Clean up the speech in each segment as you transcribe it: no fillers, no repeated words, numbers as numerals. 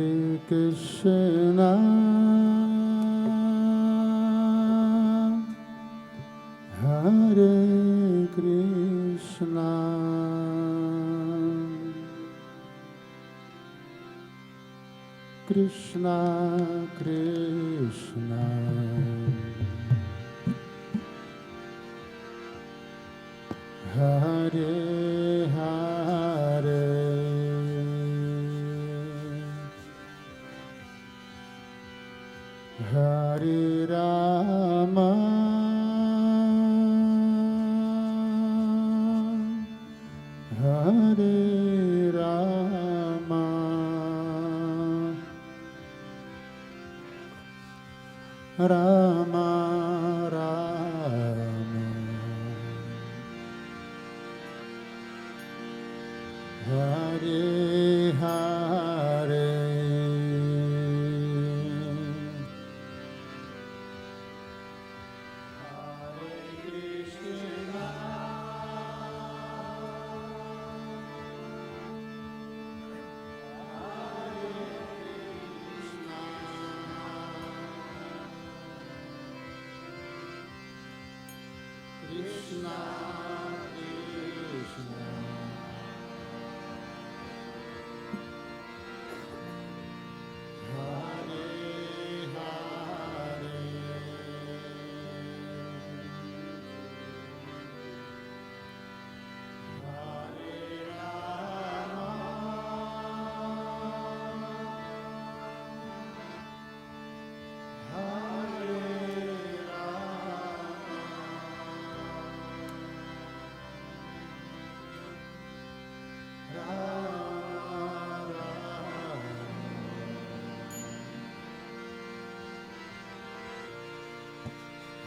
Krishna, Hare Krishna, Krishna Krishna, Hare Hare, Hare Rama, Hare Rama, Rama Rama, Hare Hare, Krishna Krishna, Hare Hare,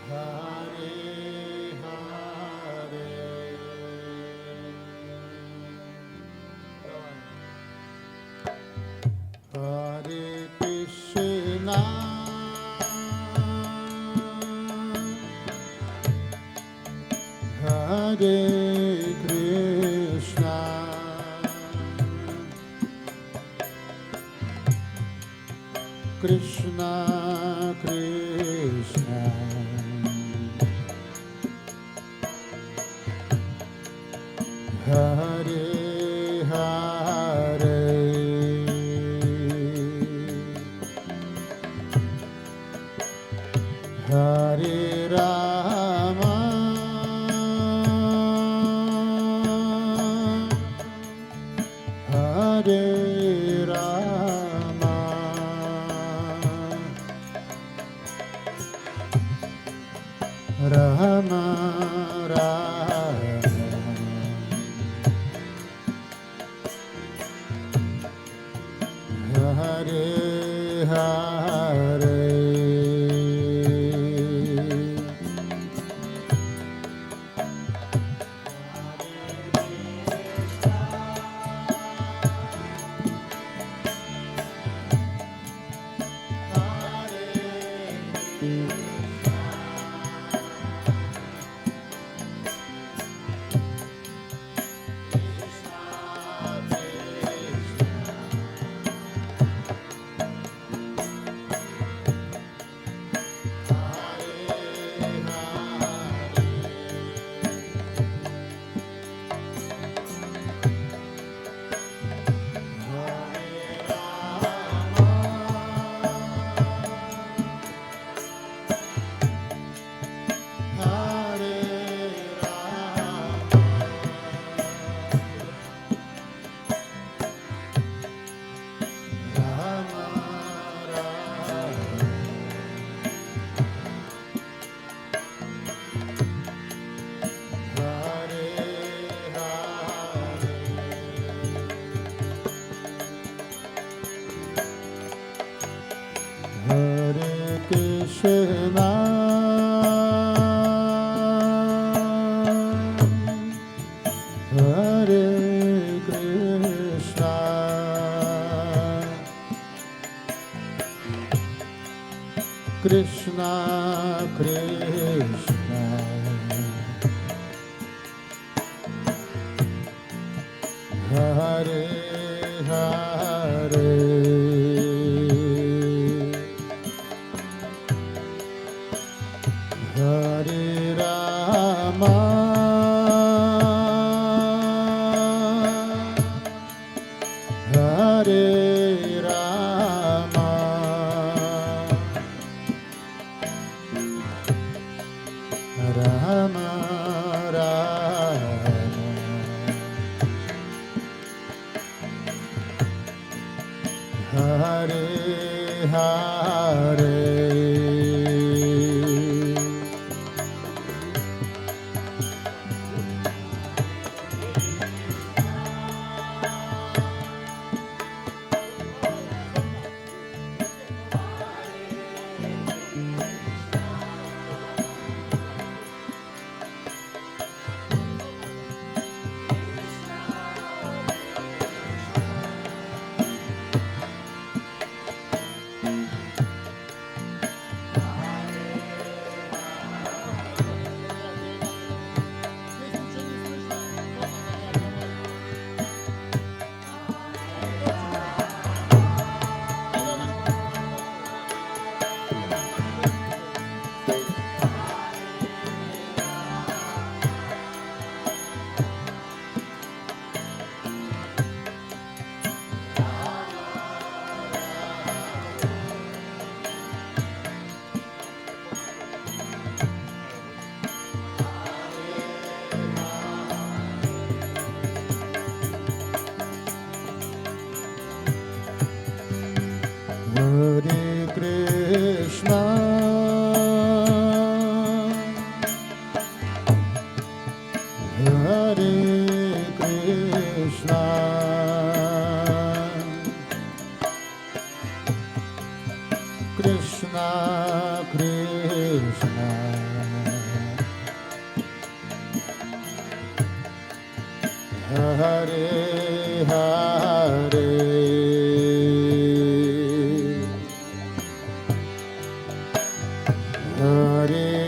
Hare Rama, Hare Hare Krishna, Hare Krishna, Krishna Krishna, Hare Hare, Hare Rama, Hare Rama, Rama Rama, Hare Hare, Krishna, Hare Krishna, Krishna Krishna, Hare Hare, Hare Krishna, Hare Krishna, Krishna Krishna, Hare Hare, Hare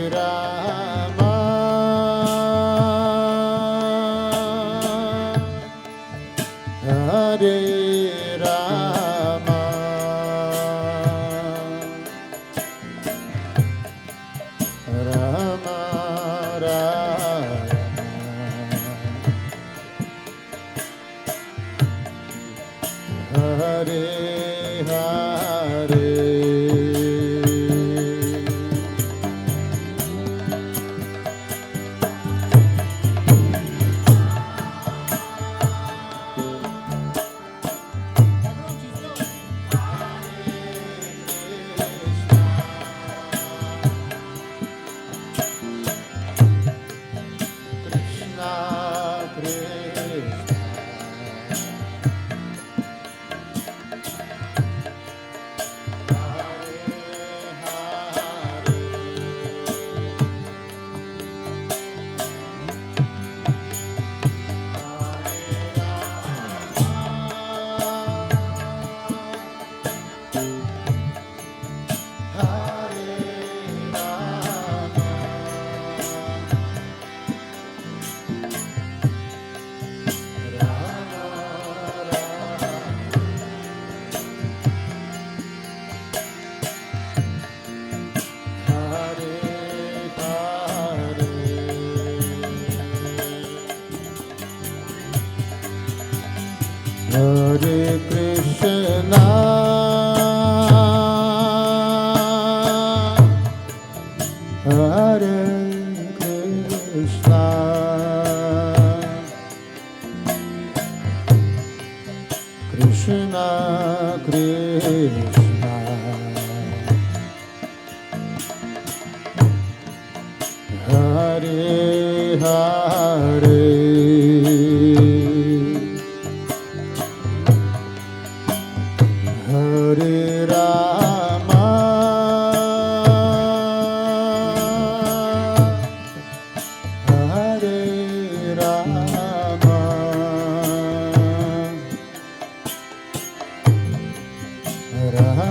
Rama, Hare Rama, Rama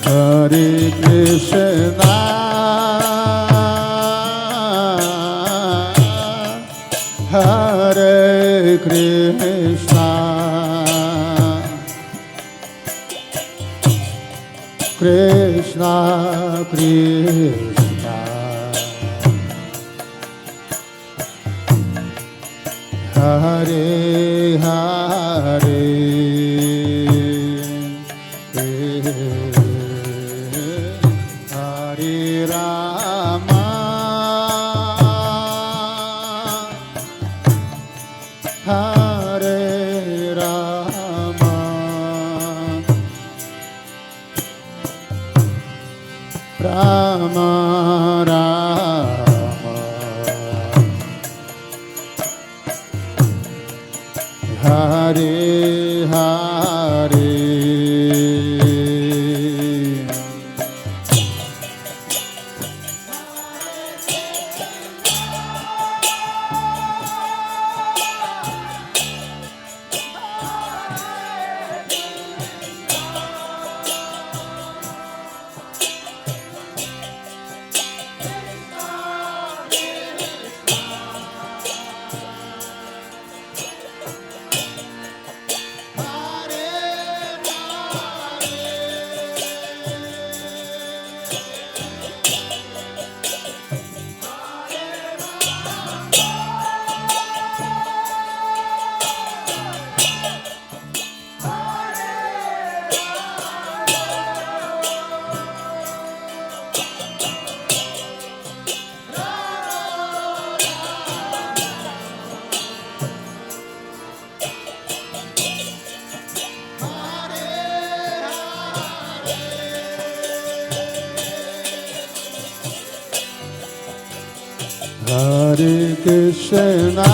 Hare Krishna, Hare Krishna, Krishna Krishna, Hare Hare, Hare Rama, Hare Rama, Rama Rama, Hare Hare, Hare Krishna,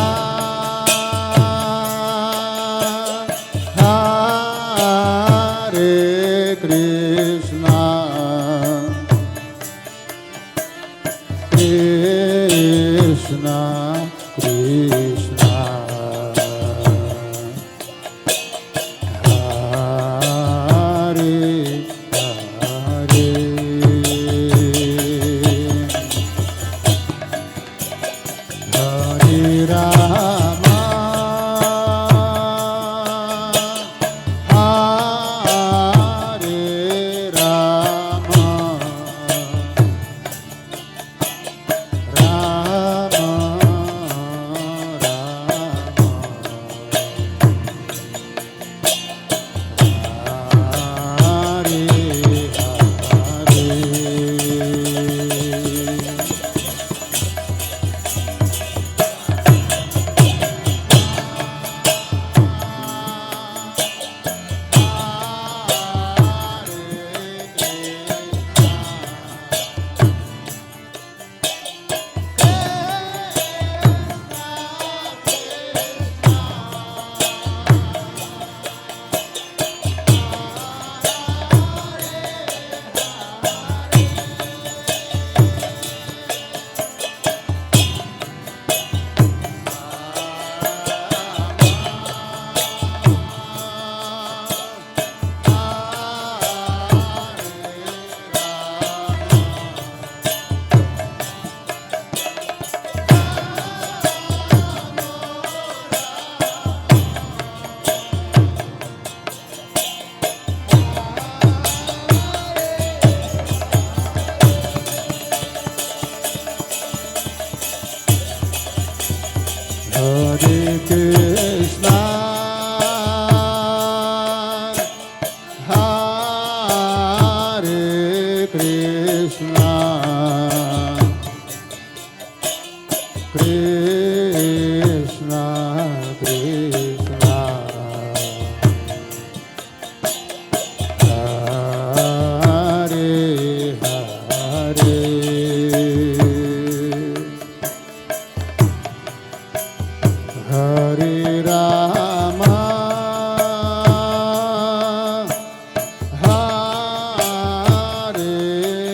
Hare Krishna, Krishna Krishna, Hare Hare, Hare Rama, Hare Rama, Rama Rama, Hare Krishna, Hare Krishna, Krishna Krishna, Hare Hare, Hare Rama, Hare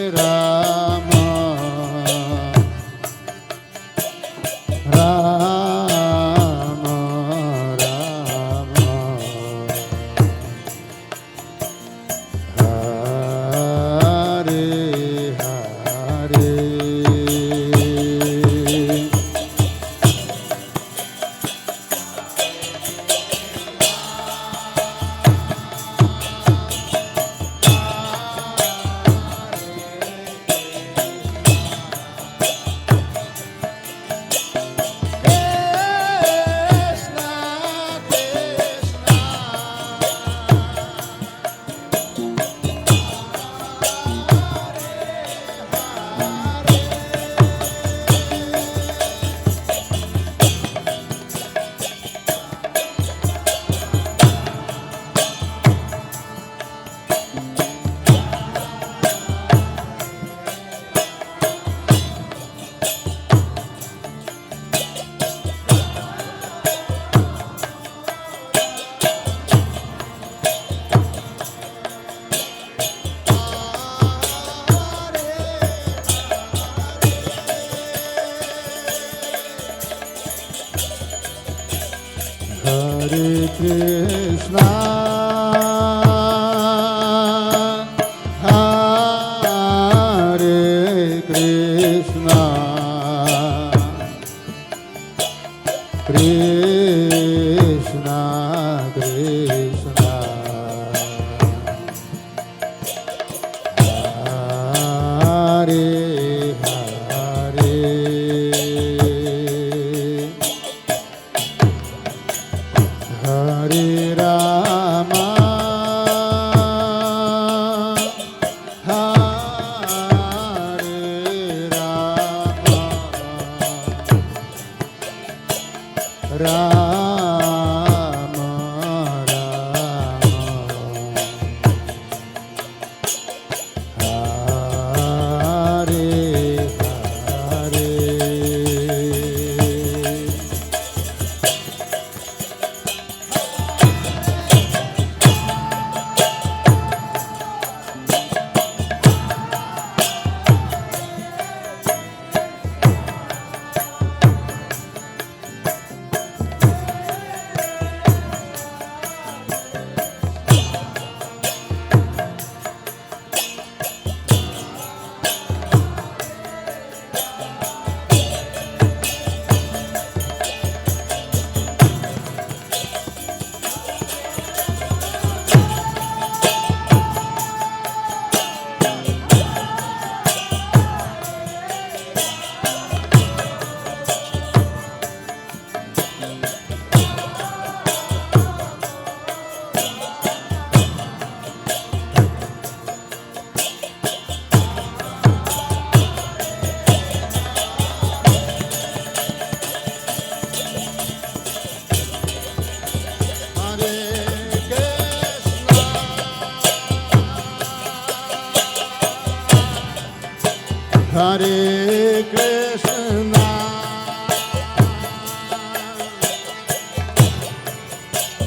Hare Krishna,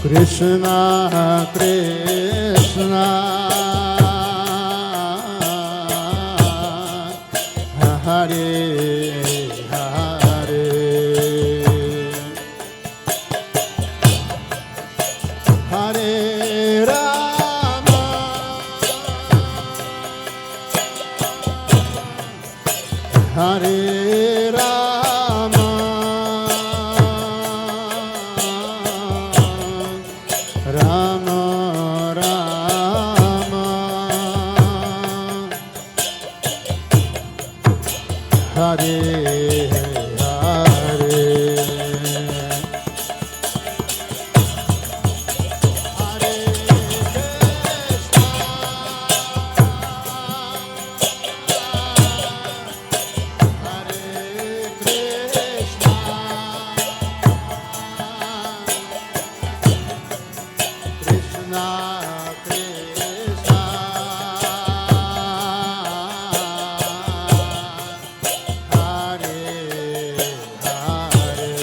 Krishna Krishna, Hare Hare, Hare Rama, Hare Rama, Rama Rama, Hare Hare, Hare Krishna, Krishna, Hare Hare,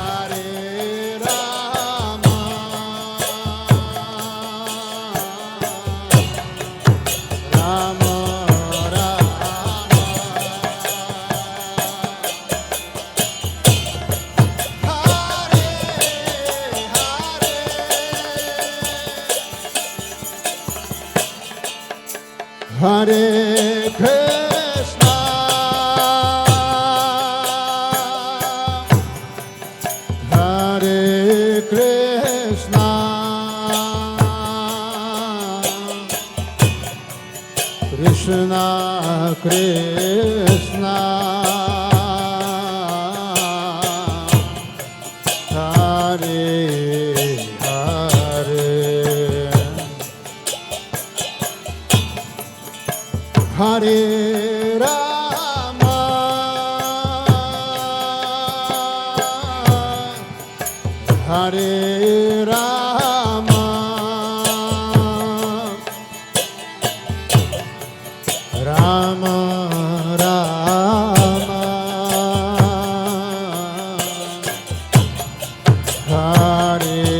Hare Rama, Hare Rama, Rama Hare Krishna, Hare Krishna, Krishna Krishna, Hare Hare, Hare Rama, Hare Rama, Rama Rama, Hare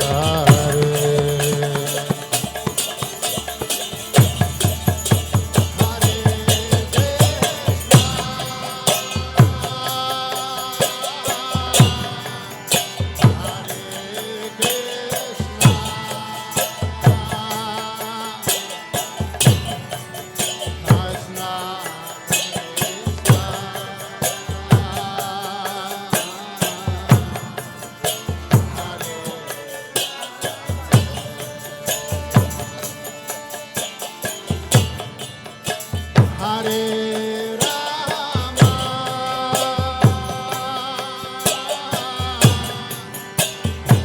Hare, Hare Rama,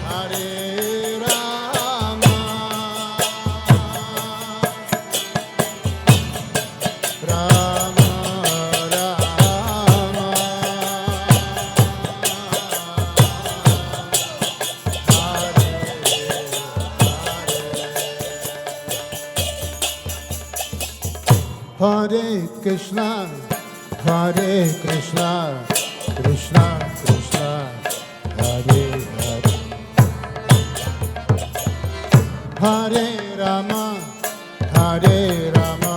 Hare Rama, Rama Rama, Hare Krishna, Hare Krishna, Krishna Krishna, Hare Hare, Hare Rama, Hare Rama,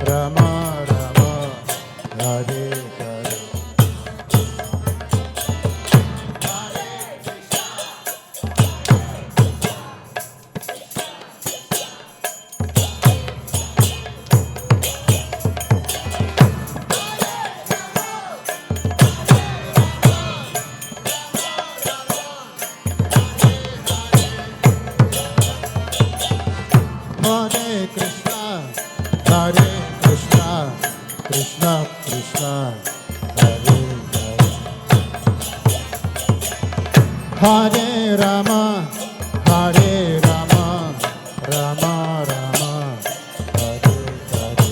Rama Rama, Hare Hare, Hare Krishna, Hare Krishna, Krishna Krishna, Hare Hare, Hare Rama, Hare Rama, Rama Rama, Hare Hare,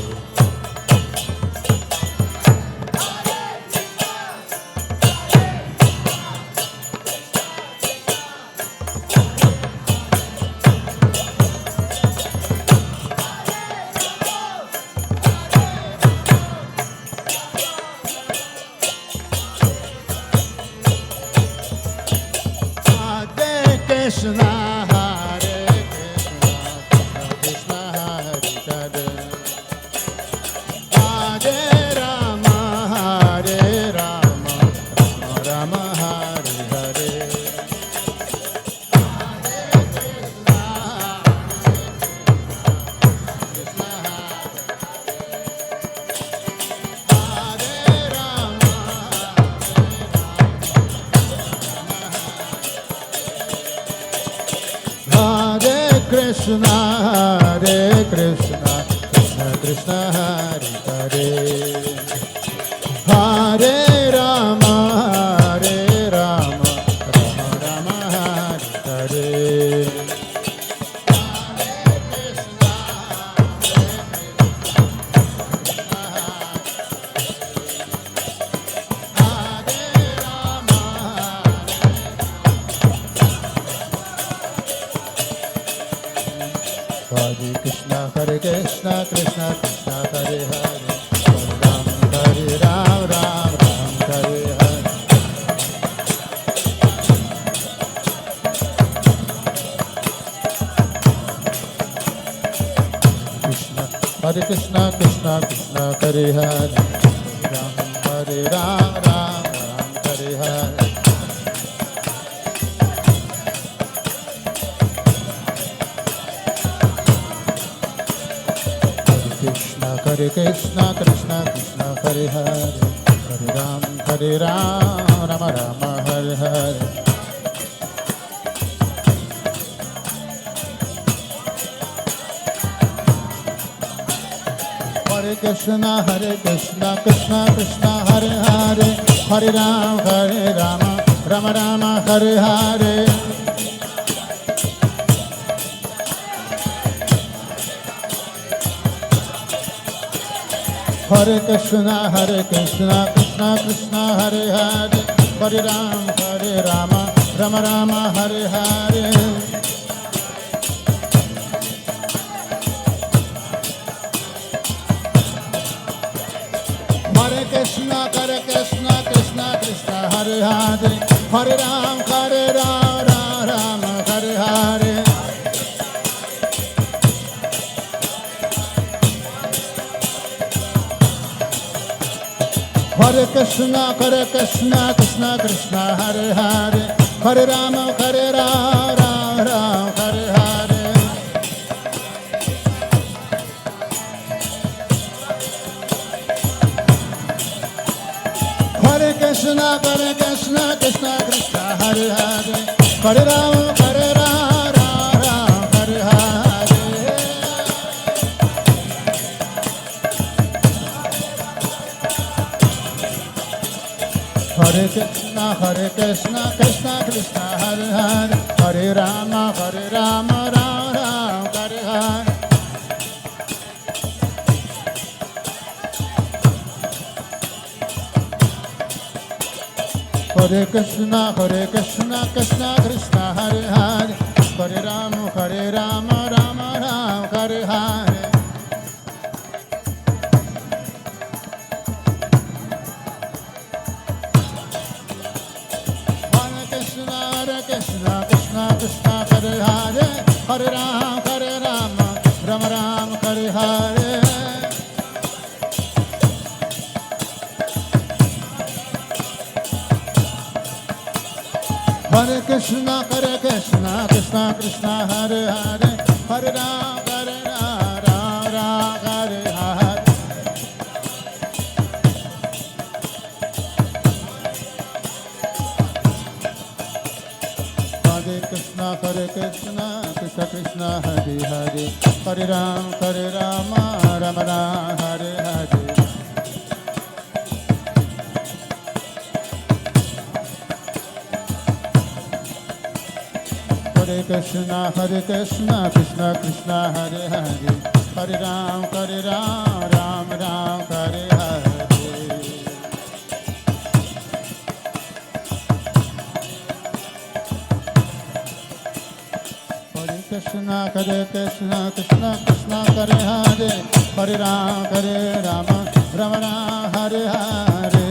Krishna, Hare Krishna, Krishna Hare Hare, Hare Rama, Hare Rama, Rama Hare Hare. Krishna, Hare Krishna, Krishna Krishna, Hare Hare, Hare Rama, Hare Rama, Rama Rama, Hare Hare. Hare Krishna, Hare Krishna, Krishna Krishna, Hare Hare, Hare Ram, Ram Ram, Hare Hare. Krishna, Hare Krishna, Krishna Krishna, Hare Hare, Hare Ram, Ram Ram, Hare Hare. Hare Krishna, Krishna Krishna, Hare Hare, Hare Ram, Rama Rama, Hare Hare. Hare Krishna, Krishna Krishna, Hare Hare, Hare Ram, Rama Rama, Hare Hare. Hare Krishna, Krishna Krishna, Hare Hare, Hare Ram, Rama Rama, Hare Hare. Hare Krishna, Krishna Krishna, Hare Hare, Hare Ram, Rama, Hare Hare. Hare Krishna, Krishna Krishna, Hare Hare, Hare Rama, Hare Hare. Hare Krishna, Krishna Krishna, Hare Hare, Hare Rama, Hare Hare. Hare Krishna, Krishna Krishna, Hare Hare, Hare Rama, Rama Rama, Hare Hare. Hare Krishna, Krishna Krishna, Hare Hare, Hare Rama, Rama Rama, Hare Hare. Krishna, Krishna, Hare Hare, Hare Rama, Rama Rama, Hare Hare. Hare Krishna, Krishna Krishna, Hare Hare, Hare Rama, Rama, Hare Hare. Hare Krishna, Krishna Krishna, Hare Hare, Hare Rama, Rama Rama, Hare Hare. Hare Krishna, Krishna Krishna, Hare Hare, Hare Rama, Rama Rama, Hare Hare. Krishna, Krishna Krishna, Hare Hare, Hare Rama, Rama Rama, Hare Hare.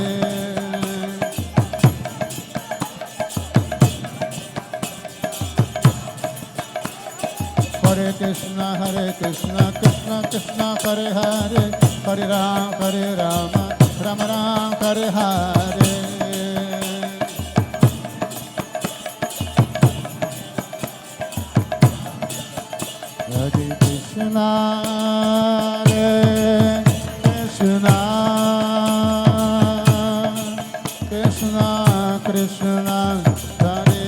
Hare Krishna, Krishna Krishna Hare Hare, Hare Rama, Rama Rama Hare Hare. Hare Krishna, Hare Krishna, Krishna Krishna Hare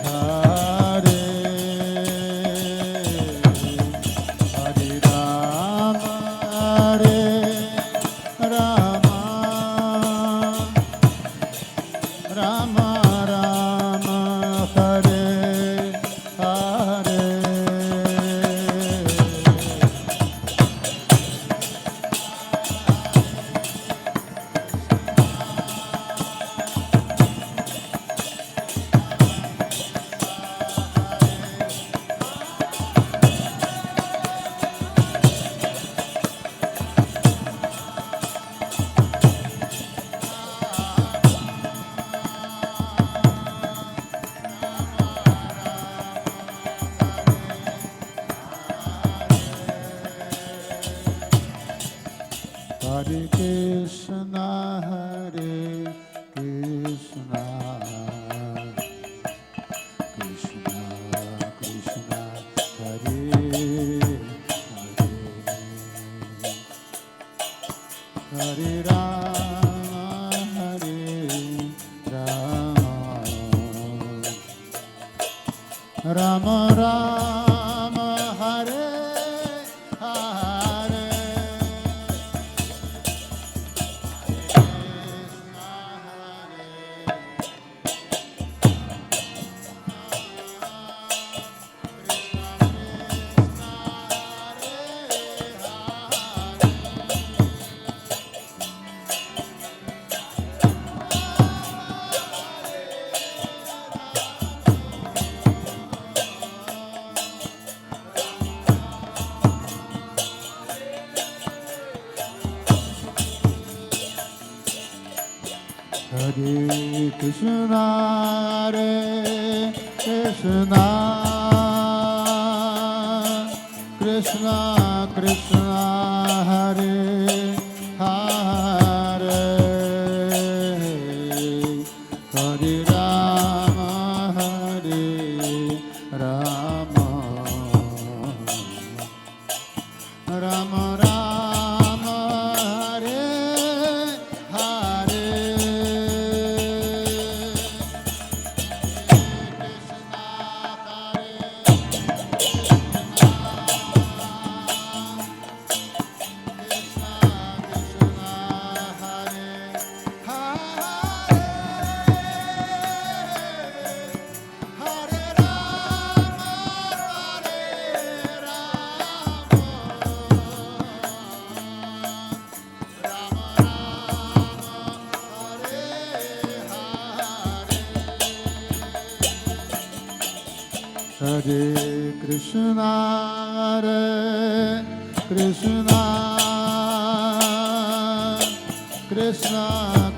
Hare, Hare Rama, Rama Rama Hare Hare. Hare Krishna, Hare Krishna, Krishna Krishna Hare Hare, Hare Rama, Rama Rama Hare Hare. Hare Krishna, Hare Krishna, Krishna Krishna Hare Hare, Hare Rama, Rama Rama Hare Hare. Hare Krishna, Hare Krishna, Krishna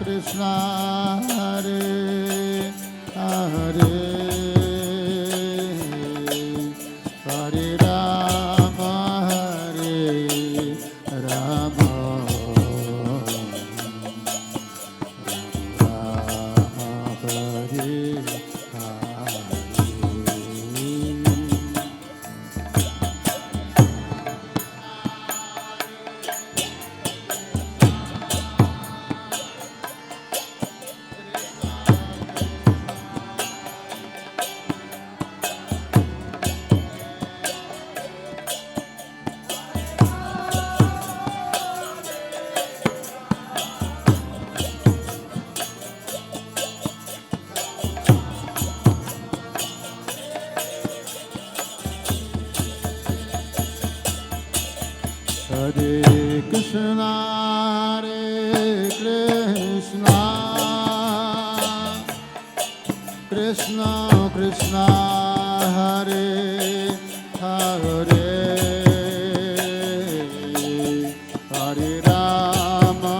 Krishna Hare Hare, Hare Rama, Rama Hare Hare Krishna, Hare Krishna, Krishna Krishna Hare Hare, Hare Rama,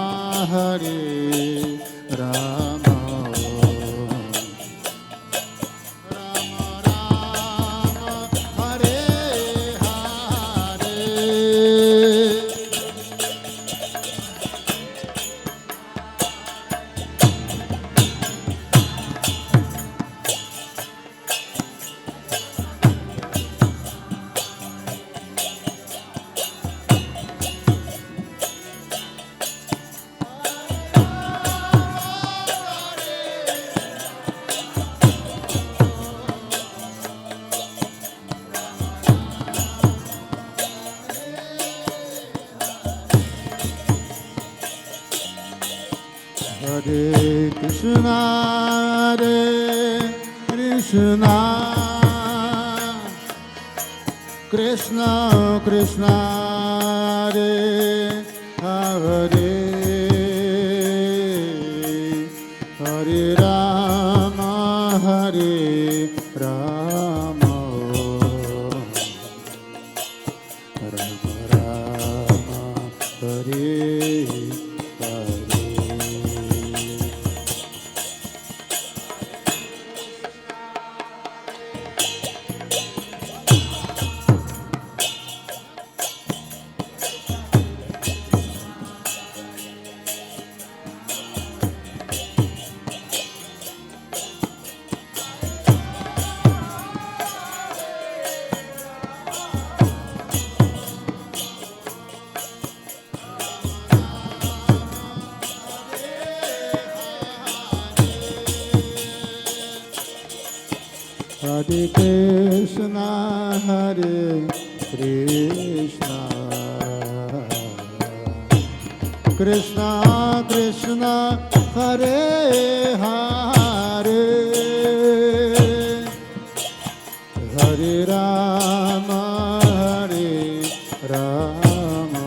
Rama Rama Hare Hare. Hare Krishna, Hare Krishna, Krishna Krishna, Hare Hare, Hare Rama, Hare Rama, Rama Rama, Hare Hare Krishna, Hare Krishna, Krishna Krishna, Hare Hare, Hare Rama, Hare Rama,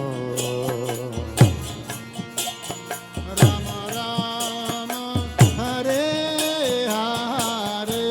Rama Rama, Hare Hare.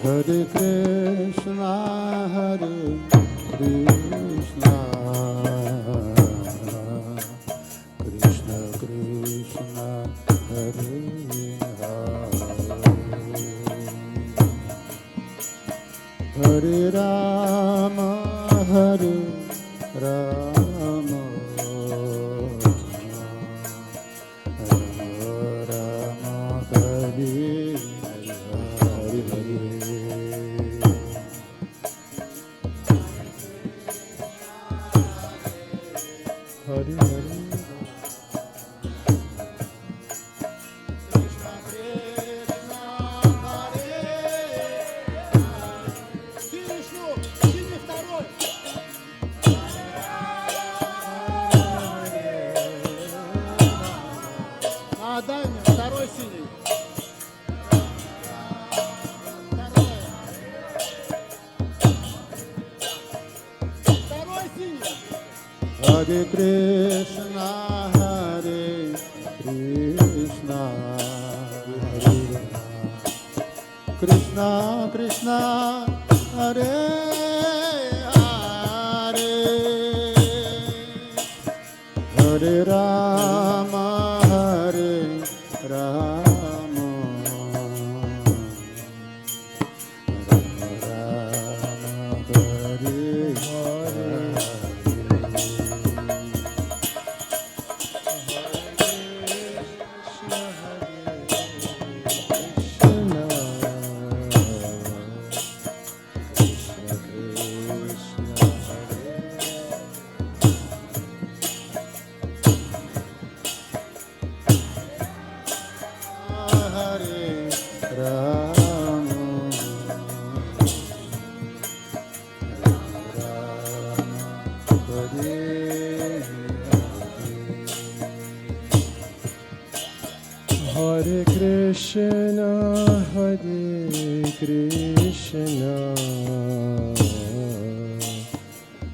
Hare Krishna, Hare Krishna, Krishna Krishna, Hare Hare, Hare Rama, Hare Rama, Rama Rama, Hare Hare Hare. Дай мне второй синий. Второй синий. Hare Krishna, Hare Krishna, Krishna Krishna, Hare Hare, Hare Rama, Hare Rama, Rama Rama, Hare Hare. Hare Krishna, Hare Krishna,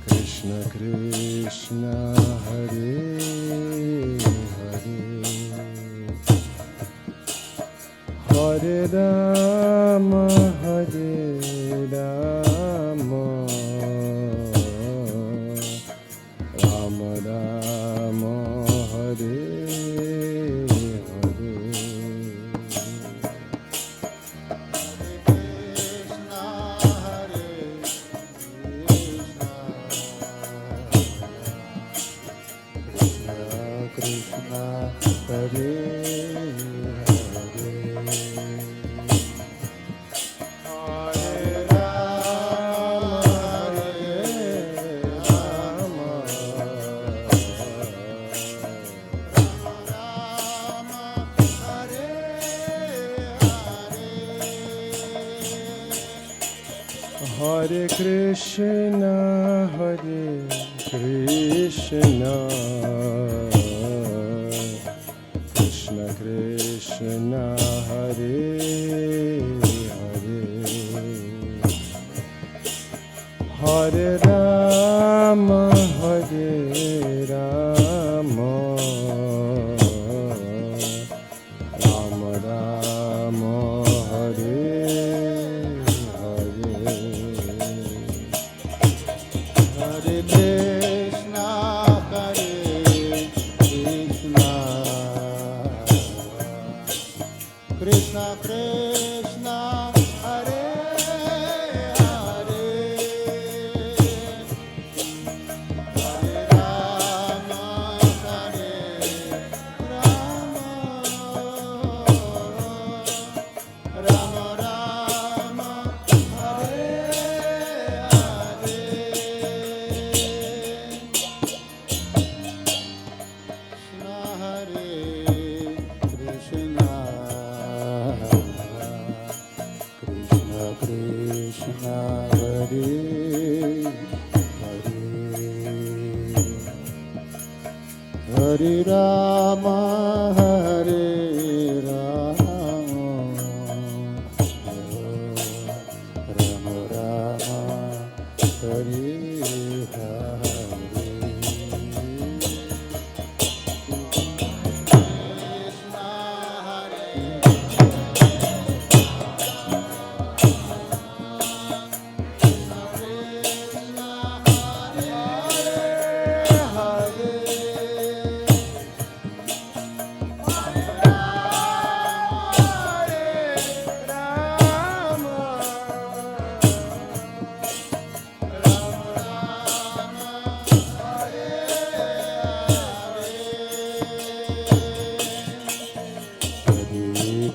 Krishna Krishna, Hare Hare, Hare Rama, Hare Rama, Rama Rama, Hare Hare Hare Hare Krishna, Krishna Krishna, Hare Hare, Hare Rama, Hare Rama, Rama Rama, Hare Hare Krishna, Krishna Krishna, Hare Hare, Hare Rama, Hare Rama, Rama Rama, Hare Hare. Krishna Hare Hare, Hare Rama Hare Rama, Rama Rama Hare Hare.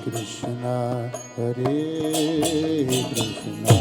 Krishna, Hare Krishna,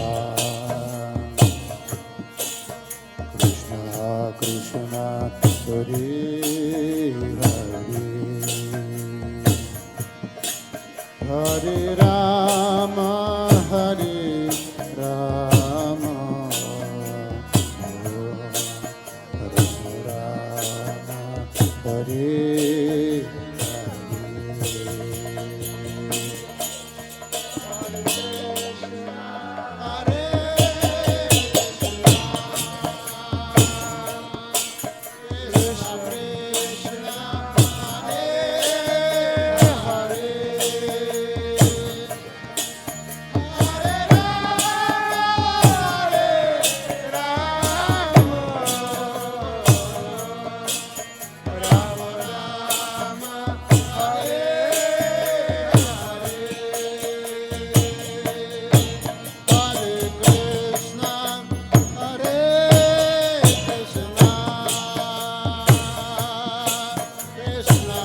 Krishna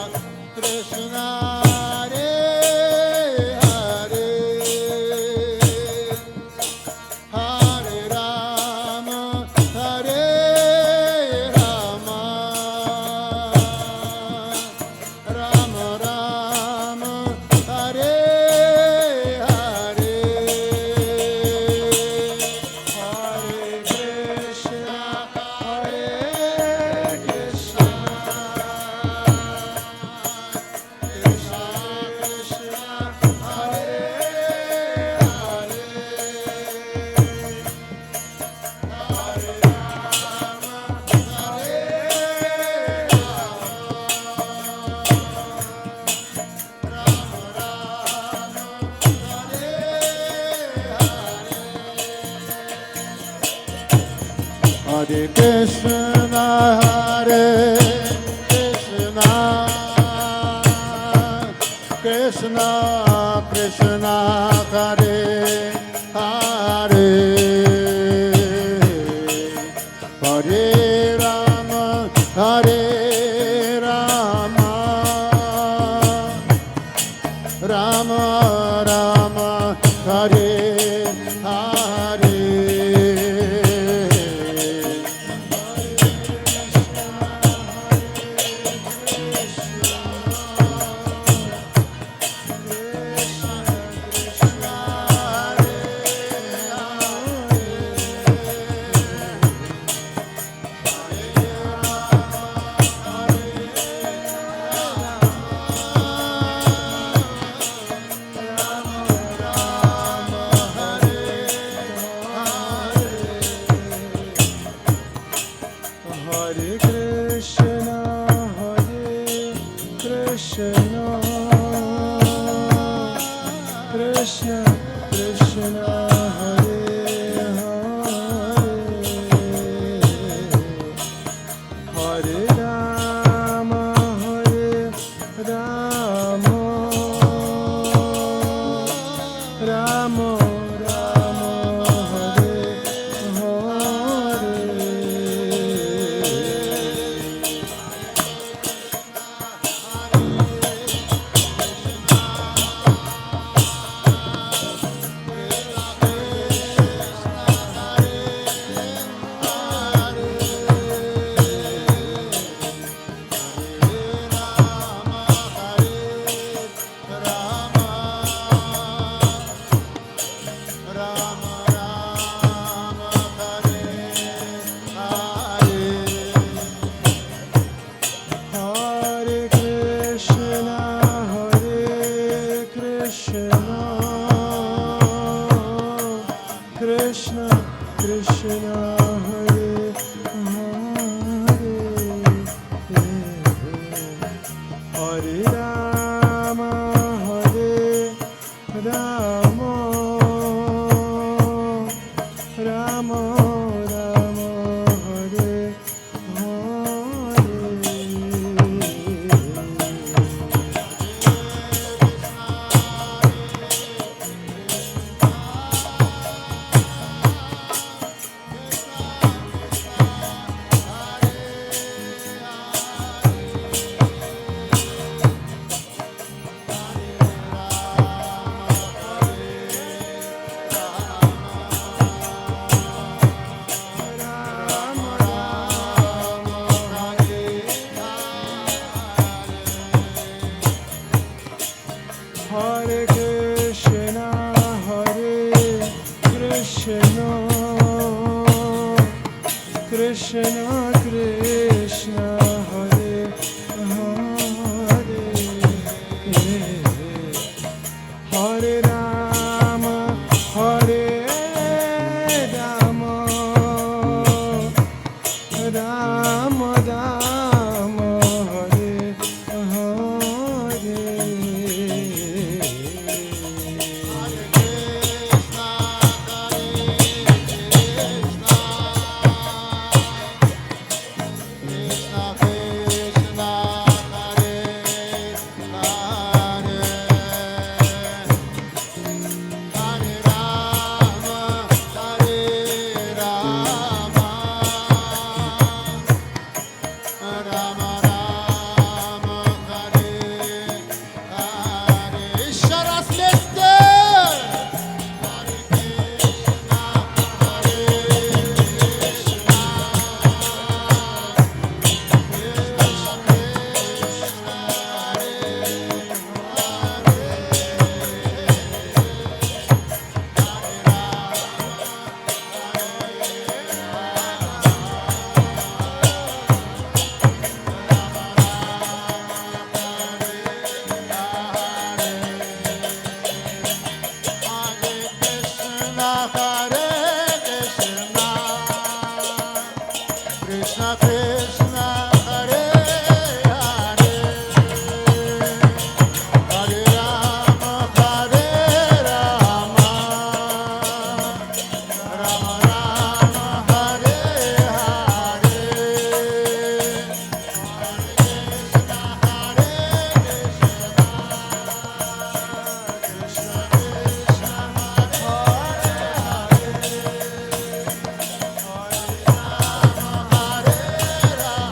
Krishna, Hare Hare, Hare Rama, Hare Rama, Rama Rama, Hare Hare Krishna, Hare Krishna, Krishna Krishna, Hare Hare, Hare Rama, Hare Rama, Hare Krishna, Krishna Krishna Krishna Hare Hare Rama Rama Rama Rama Hare Krishna Krishna Hare Hare Rama Rama Rama Rama Hare Hare Krishna Krishna Krishna Krishna Hare Hare Rama Rama Rama Hare Krishna Krishna Hare Hare Hare Rama Rama Rama Hare Hare Krishna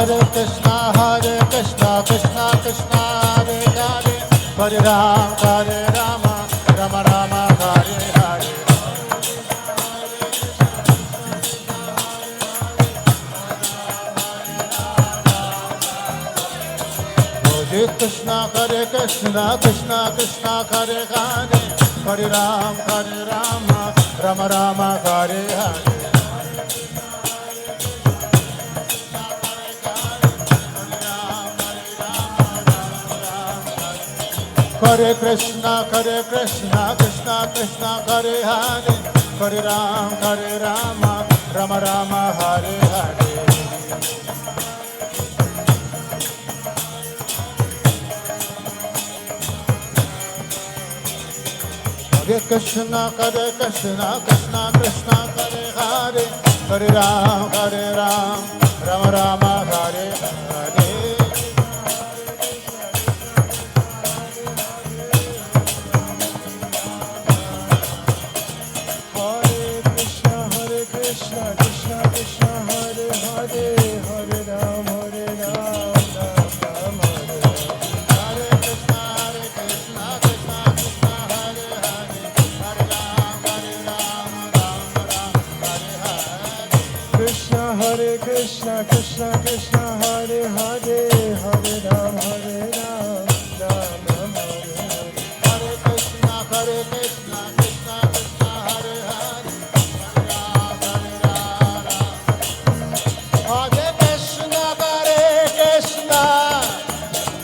Hare Krishna, Krishna Krishna, Hare Hare, Hare Rama, Rama Rama, Hare Hare. Hare Krishna, Krishna Krishna, Hare Hare, Hare Rama, Rama Rama, Hare Hare. Hare Krishna, Krishna Krishna, Hare Hare, Hare Rama, Rama Rama, Hare Hare. Hare Krishna, Krishna Krishna, Hare Hare, Hare Rama Rama, Hare Hare. Krishna Krishna Krishna, Hare Hare, Hare Ram, Hare Ram, Ram Ram, Hare Krishna, Krishna Krishna, Hare Hare, Hare Ram, Hare Ram, Krishna Hare Krishna, Krishna Krishna, Hare Hare, Hare Ram, Hare Ram, Ram Ram, Hare Krishna, Krishna Krishna, Hare Hare, Hare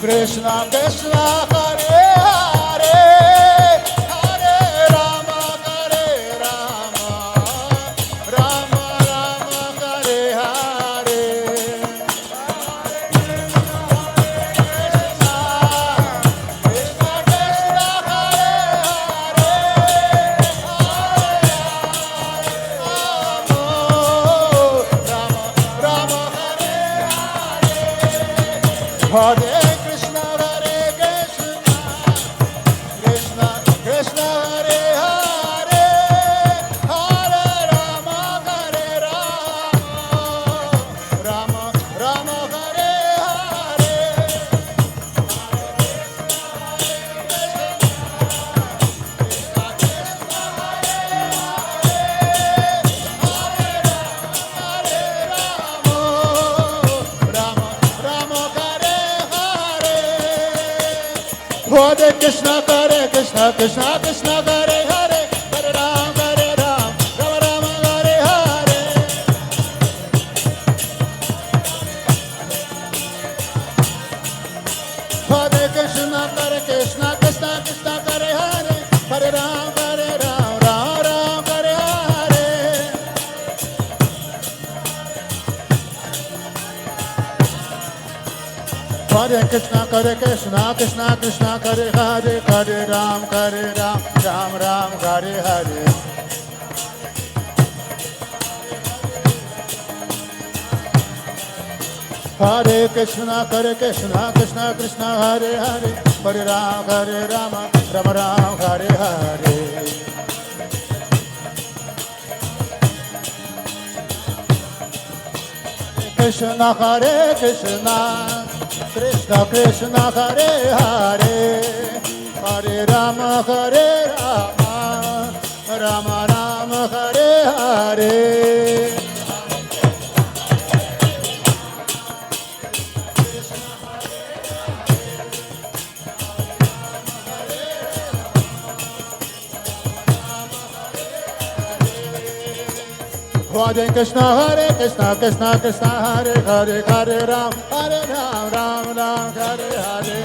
Krishna, Krishna Krishna, Hare Hare, Hare Rama, Rama Rama, Hare Hare. Krishna Krishna, Hare Hare, Rama Rama, Hare Krishna, Krishna Krishna, Hare Hare, Hare Rama, Rama Rama, Hare Hare. Rama Rama, Hare Hare. Hare Krishna, Krishna Krishna, Hare Hare, Hare Ram, Rama Rama, Hare Hare. Hare Krishna, Krishna Krishna, Hare Hare, Hare Ram, Rama Rama, Hare Hare. Hare Krishna, Krishna Krishna, Hare Hare, Hare Ram, Rama Rama, Hare Hare. Hare Krishna, Krishna Krishna, Hare Hare, Hare Rama, Rama Rama, Hare Hare. Krishna, Krishna Krishna, Hare Hare, Hare Rama, Rama Rama, Hare Hare. Hare Krishna, Krishna Hare Hare, Hare Ram, Ram Ram, Hare Hare.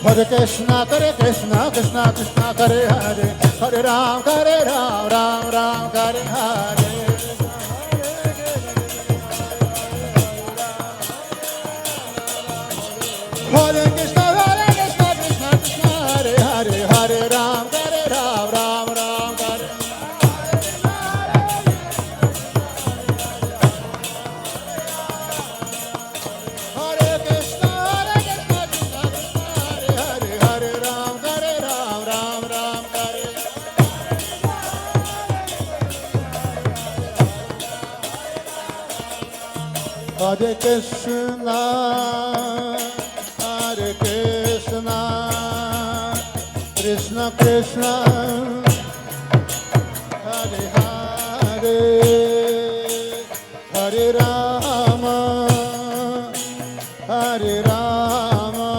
Hare Krishna, Krishna Hare Hare, Hare Ram, Ram Ram, Hare Hare. Hare Krishna, Krishna Hare Hare, Hare Ram, Ram Ram, Hare. Hare Krishna, Krishna Hare Hare, Hare Ram, Ram Ram, Hare. Hare Krishna, Hare Krishna, Krishna Krishna, Hare Hare, Hare Rama, Hare Rama,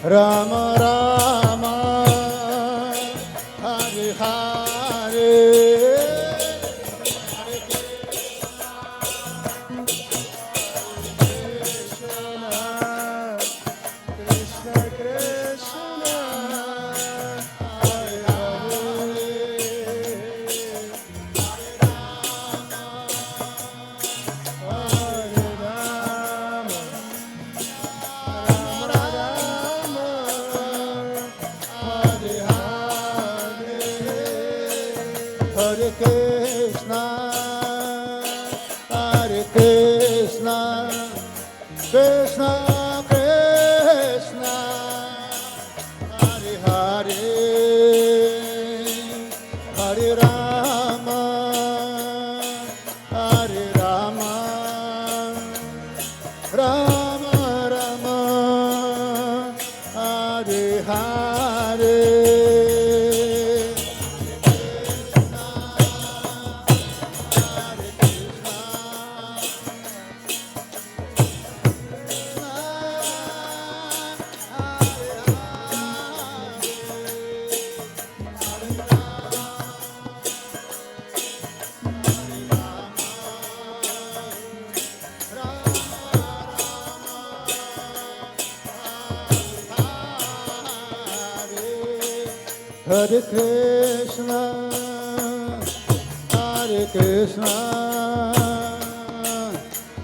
Rama Rama, Hare Hare. Krishna Krishna, Hare Hare Rama, Rama Rama, Hare Hare. Hare Krishna, Hare Krishna, Krishna Krishna, Hare Hare, Hare Rama, Hare Rama, Rama Rama, Hare Hare. Hare Krishna, Hare Krishna,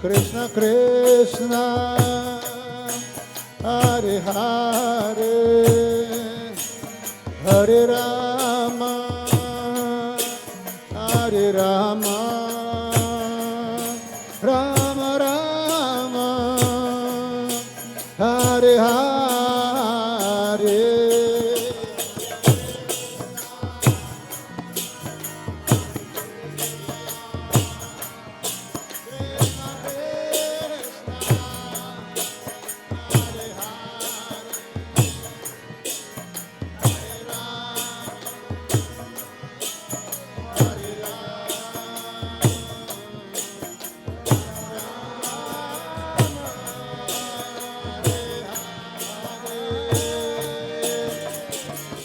Krishna Krishna, Hare Hare, Hare Rama, Hare Rama, Rama Rama, Hare Hare.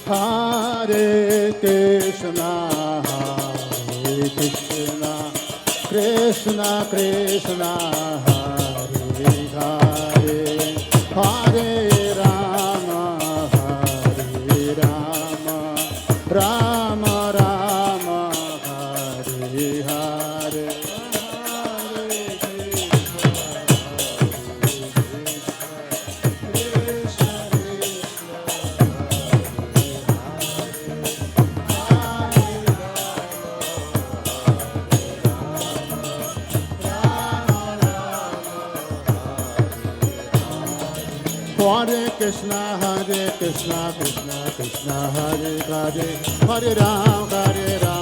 Hare Krishna, Hare Krishna, Krishna Krishna, Hare Hare, Hare Rama, Hare Rama, Rama Rama, Hare Hare. Hare Krishna, Krishna Krishna, Hare Hare, Hare Ram, Hare Ram.